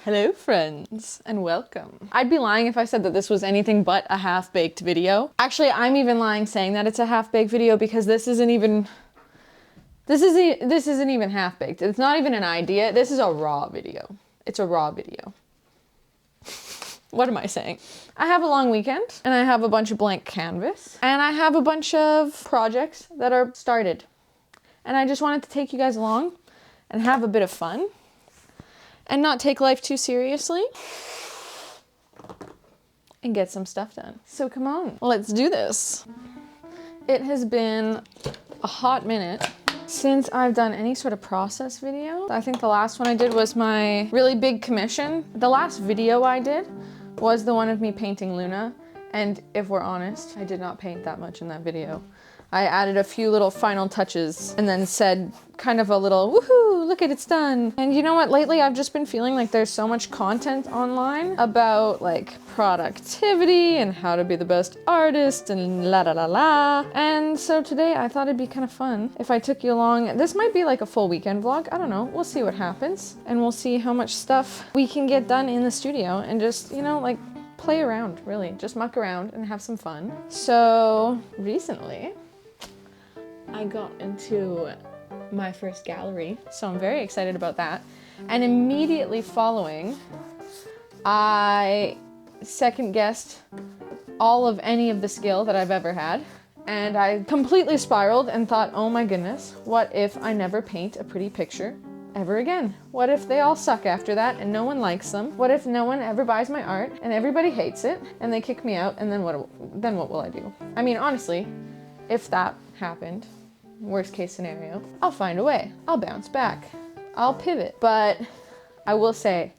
Hello friends and welcome. I'd be lying if I said that this was anything but a half-baked video. Actually, I'm even lying saying that it's a half-baked video because this isn't even half-baked. It's not even an idea. This is a raw video. It's a raw video. What am I saying? I have a long weekend and I have a bunch of blank canvas and I have a bunch of projects that are started. And I just wanted to take you guys along and have a bit of fun and not take life too seriously and get some stuff done. So come on, let's do this. It has been a hot minute since I've done any sort of process video. I think the last one I did was my really big commission. The last video I did was the one of me painting Luna. And if we're honest, I did not paint that much in that video. I added a few little final touches and then said kind of a little, woohoo, look at it's done. And you know what, lately I've just been feeling like there's so much content online about like productivity and how to be the best artist and la la la la. And so today I thought it'd be kind of fun if I took you along. This might be like a full weekend vlog, I don't know, we'll see what happens. And we'll see how much stuff we can get done in the studio and just, you know, like play around, really. Just muck around and have some fun. So recently, I got into my first gallery, so I'm very excited about that. And immediately following, I second guessed all of any of the skill that I've ever had. And I completely spiraled and thought, oh my goodness, what if I never paint a pretty picture ever again? What if they all suck after that and no one likes them? What if no one ever buys my art and everybody hates it and they kick me out, and then what will I do? I mean, honestly, if that happened, worst case scenario, I'll find a way. I'll bounce back. I'll pivot. But I will say,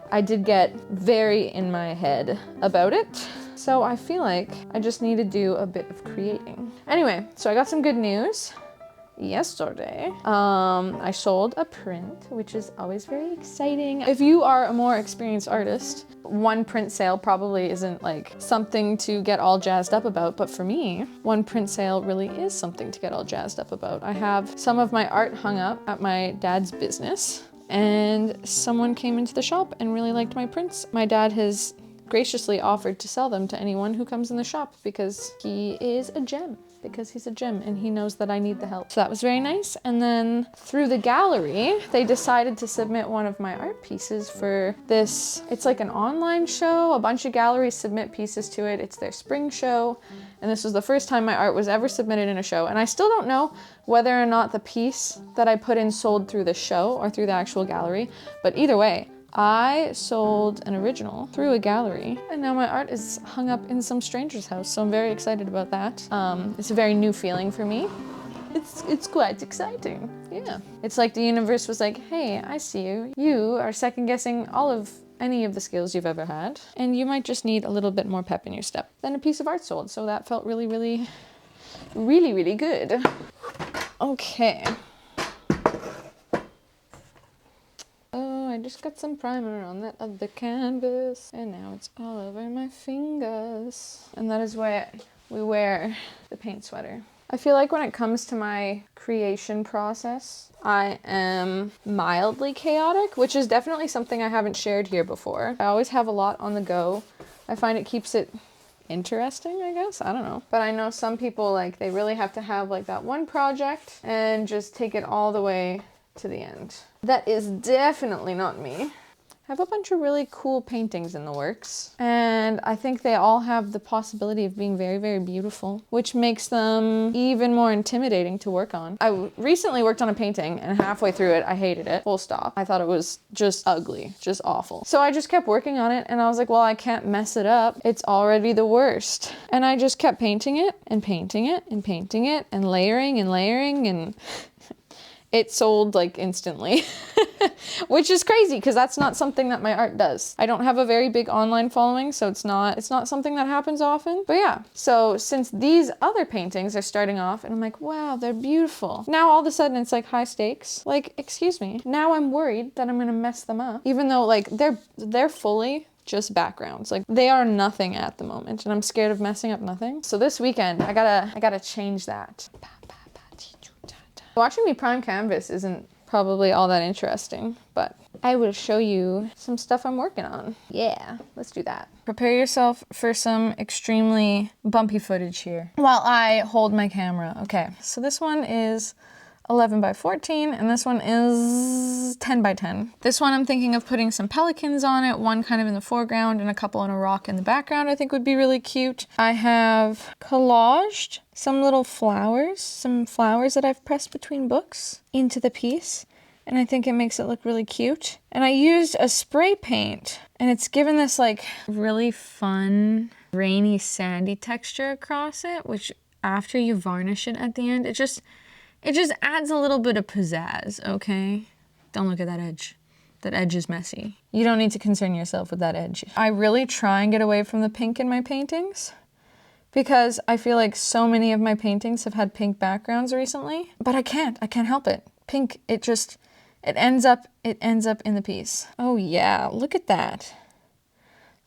I did get very in my head about it. So I feel like I just need to do a bit of creating. Anyway, so I got some good news. Yesterday, I sold a print, which is always very exciting. If you are a more experienced artist, one print sale probably isn't like something to get all jazzed up about, but for me, one print sale really is something to get all jazzed up about. I have some of my art hung up at my dad's business, and someone came into the shop and really liked my prints. My dad has graciously offered to sell them to anyone who comes in the shop because he is a gem. Because he's a gem and he knows that I need the help. So that was very nice. And then through the gallery, they decided to submit one of my art pieces for this. It's like an online show. A bunch of galleries submit pieces to it. It's their spring show. And this was the first time my art was ever submitted in a show. And I still don't know whether or not the piece that I put in sold through the show or through the actual gallery. But either way, I sold an original through a gallery, and now my art is hung up in some stranger's house, so I'm very excited about that. It's a very new feeling for me. It's quite exciting, yeah. It's like the universe was like, hey, I see you. You are second guessing any of the skills you've ever had, and you might just need a little bit more pep in your step. Then a piece of art sold, so that felt really, really, really, really good. Okay. I just got some primer on that other canvas and now it's all over my fingers. And that is why we wear the paint sweater. I feel like when it comes to my creation process, I am mildly chaotic, which is definitely something I haven't shared here before. I always have a lot on the go. I find it keeps it interesting, I guess. I don't know. But I know some people, like, they really have to have like that one project and just take it all the way to the end. That is definitely not me. I have a bunch of really cool paintings in the works, and I think they all have the possibility of being very, very beautiful, which makes them even more intimidating to work on. I recently worked on a painting, and halfway through it, I hated it, full stop. I thought it was just ugly, just awful. So I just kept working on it, and I was like, well, I can't mess it up. It's already the worst. And I just kept painting it, and painting it, and painting it, and layering, and it sold like instantly, which is crazy because that's not something that my art does. I don't have a very big online following, so it's not something that happens often. But yeah, so since these other paintings are starting off and I'm like, wow, they're beautiful. Now all of a sudden it's like high stakes. Like, excuse me. Now I'm worried that I'm gonna mess them up, even though like they're fully just backgrounds. Like, they are nothing at the moment and I'm scared of messing up nothing. So this weekend I gotta change that. Watching me prime canvas isn't probably all that interesting, but I will show you some stuff I'm working on. Yeah, let's do that. Prepare yourself for some extremely bumpy footage here while I hold my camera. Okay, so this one is 11 by 14, and this one is 10 by 10. This one I'm thinking of putting some pelicans on it, one kind of in the foreground and a couple on a rock in the background I think would be really cute. I have collaged some little flowers, some flowers that I've pressed between books into the piece, and I think it makes it look really cute. And I used a spray paint, and it's given this like really fun, rainy, sandy texture across it, which after you varnish it at the end, it just adds a little bit of pizzazz, okay? Don't look at that edge. That edge is messy. You don't need to concern yourself with that edge. I really try and get away from the pink in my paintings because I feel like so many of my paintings have had pink backgrounds recently, but I can't help it. Pink, it ends up in the piece. Oh yeah, look at that.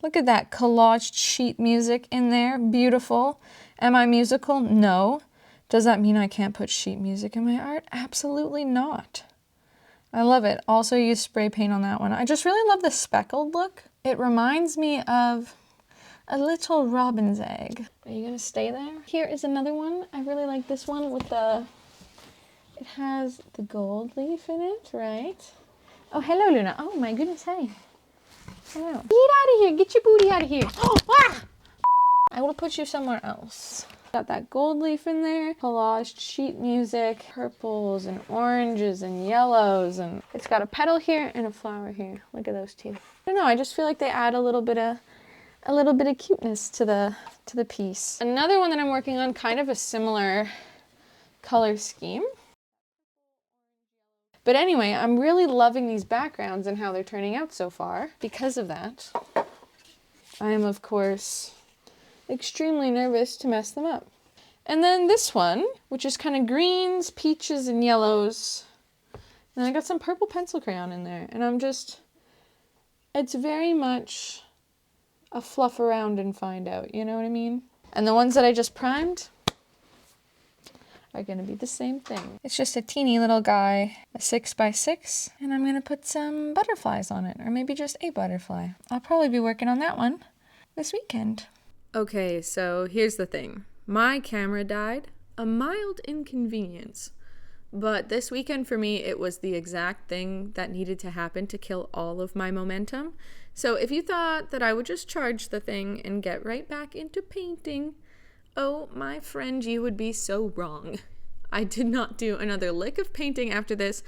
Look at that collaged sheet music in there, beautiful. Am I musical? No. Does that mean I can't put sheet music in my art? Absolutely not. I love it. Also use spray paint on that one. I just really love the speckled look. It reminds me of a little robin's egg. Are you gonna stay there? Here is another one. I really like this one with it has the gold leaf in it, right? Oh, hello, Luna. Oh my goodness, hey. Hello. Get out of here. Get your booty out of here. Oh, ah! I will put you somewhere else. Got that gold leaf in there, collaged sheet music, purples and oranges and yellows, and it's got a petal here and a flower here. Look at those two. I don't know, I just feel like they add a little bit of cuteness to the piece. Another one that I'm working on, kind of a similar color scheme. But anyway, I'm really loving these backgrounds and how they're turning out so far. Because of that, I am of course extremely nervous to mess them up. And then this one, which is kind of greens, peaches, and yellows. And I got some purple pencil crayon in there. And it's very much a fluff around and find out, you know what I mean? And the ones that I just primed are gonna be the same thing. It's just a teeny little guy, a 6x6, and I'm gonna put some butterflies on it, or maybe just a butterfly. I'll probably be working on that one this weekend. Okay, so here's the thing. My camera died, a mild inconvenience, but this weekend for me, it was the exact thing that needed to happen to kill all of my momentum. So if you thought that I would just charge the thing and get right back into painting, oh, my friend, you would be so wrong. I did not do another lick of painting after this.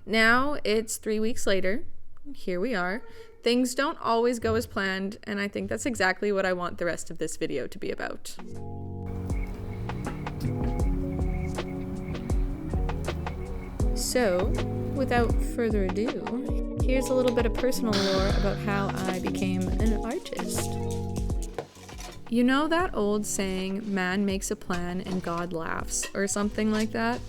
Now it's 3 weeks later. Here we are. Things don't always go as planned, and I think that's exactly what I want the rest of this video to be about. So, without further ado, here's a little bit of personal lore about how I became an artist. You know that old saying, man makes a plan and God laughs, or something like that?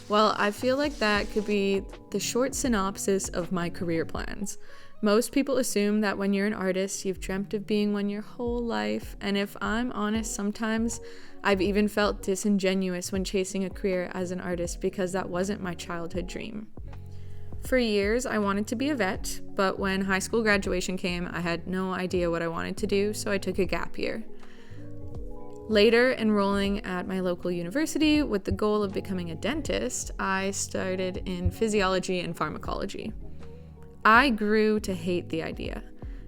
Well, I feel like that could be the short synopsis of my career plans. Most people assume that when you're an artist, you've dreamt of being one your whole life, and if I'm honest, sometimes I've even felt disingenuous when chasing a career as an artist because that wasn't my childhood dream. For years, I wanted to be a vet, but when high school graduation came, I had no idea what I wanted to do, so I took a gap year. Later, enrolling at my local university with the goal of becoming a dentist, I started in physiology and pharmacology. I grew to hate the idea.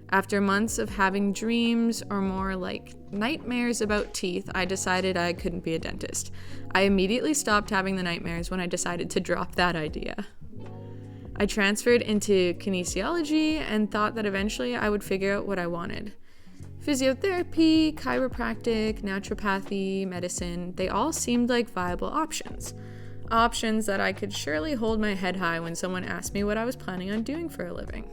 After months of having dreams, or more like nightmares about teeth, I decided I couldn't be a dentist. I immediately stopped having the nightmares when I decided to drop that idea. I transferred into kinesiology and thought that eventually I would figure out what I wanted. Physiotherapy, chiropractic, naturopathy, medicine, they all seemed like viable options. Options that I could surely hold my head high when someone asked me what I was planning on doing for a living.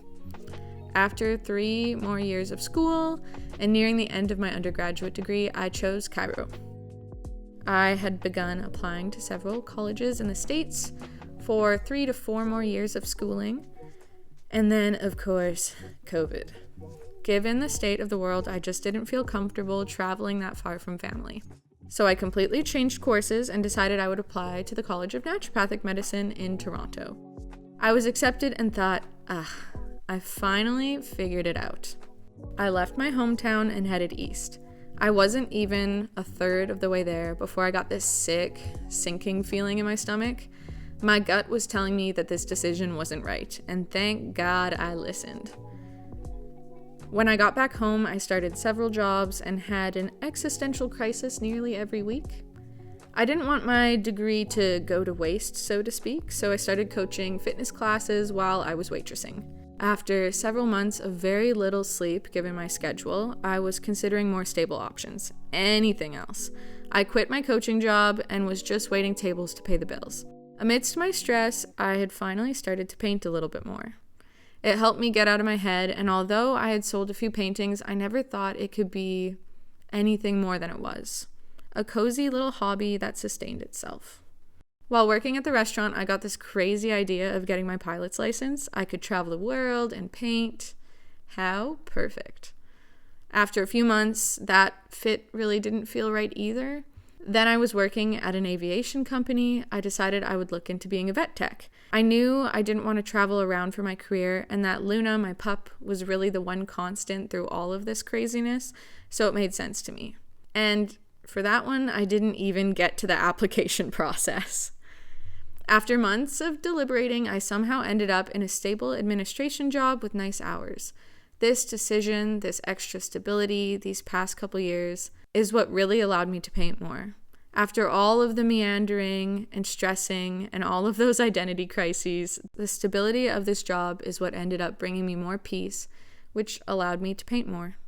After 3 more years of school and nearing the end of my undergraduate degree, I chose chiro. I had begun applying to several colleges in the States for 3 to 4 more years of schooling, and then, of course, COVID. Given the state of the world, I just didn't feel comfortable traveling that far from family. So I completely changed courses and decided I would apply to the College of Naturopathic Medicine in Toronto. I was accepted and thought, I finally figured it out. I left my hometown and headed east. I wasn't even a third of the way there before I got this sick, sinking feeling in my stomach. My gut was telling me that this decision wasn't right, and thank God I listened. When I got back home, I started several jobs and had an existential crisis nearly every week. I didn't want my degree to go to waste, so to speak, so I started coaching fitness classes while I was waitressing. After several months of very little sleep given my schedule, I was considering more stable options. Anything else. I quit my coaching job and was just waiting tables to pay the bills. Amidst my stress, I had finally started to paint a little bit more. It helped me get out of my head, and although I had sold a few paintings, I never thought it could be anything more than it was. A cozy little hobby that sustained itself. While working at the restaurant, I got this crazy idea of getting my pilot's license. I could travel the world and paint. How perfect. After a few months, that fit really didn't feel right either. Then I was working at an aviation company. I decided I would look into being a vet tech. I knew I didn't want to travel around for my career, and that Luna, my pup, was really the one constant through all of this craziness, so it made sense to me. And for that one, I didn't even get to the application process. After months of deliberating, I somehow ended up in a stable administration job with nice hours. This decision, this extra stability, these past couple years, is what really allowed me to paint more. After all of the meandering and stressing and all of those identity crises, the stability of this job is what ended up bringing me more peace, which allowed me to paint more.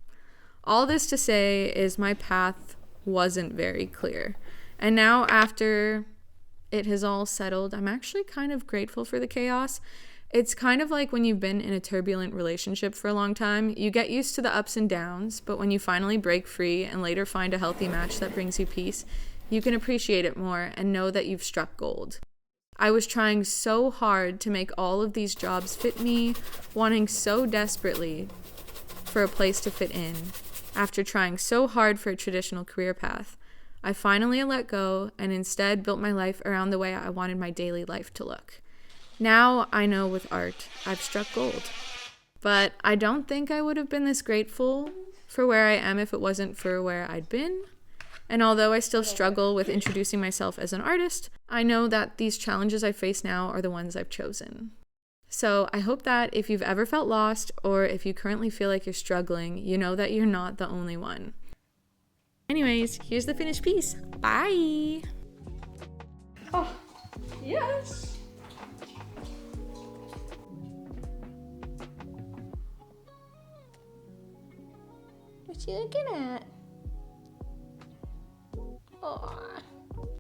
All this to say is my path wasn't very clear. And now after it has all settled, I'm actually kind of grateful for the chaos. It's kind of like when you've been in a turbulent relationship for a long time. You get used to the ups and downs, but when you finally break free and later find a healthy match that brings you peace, you can appreciate it more and know that you've struck gold. I was trying so hard to make all of these jobs fit me, wanting so desperately for a place to fit in. After trying so hard for a traditional career path, I finally let go and instead built my life around the way I wanted my daily life to look. Now I know with art, I've struck gold. But I don't think I would have been this grateful for where I am if it wasn't for where I'd been. And although I still struggle with introducing myself as an artist, I know that these challenges I face now are the ones I've chosen. So I hope that if you've ever felt lost, or if you currently feel like you're struggling, you know that you're not the only one. Anyways, here's the finished piece. Bye! Oh, yes! What you looking at? Aww.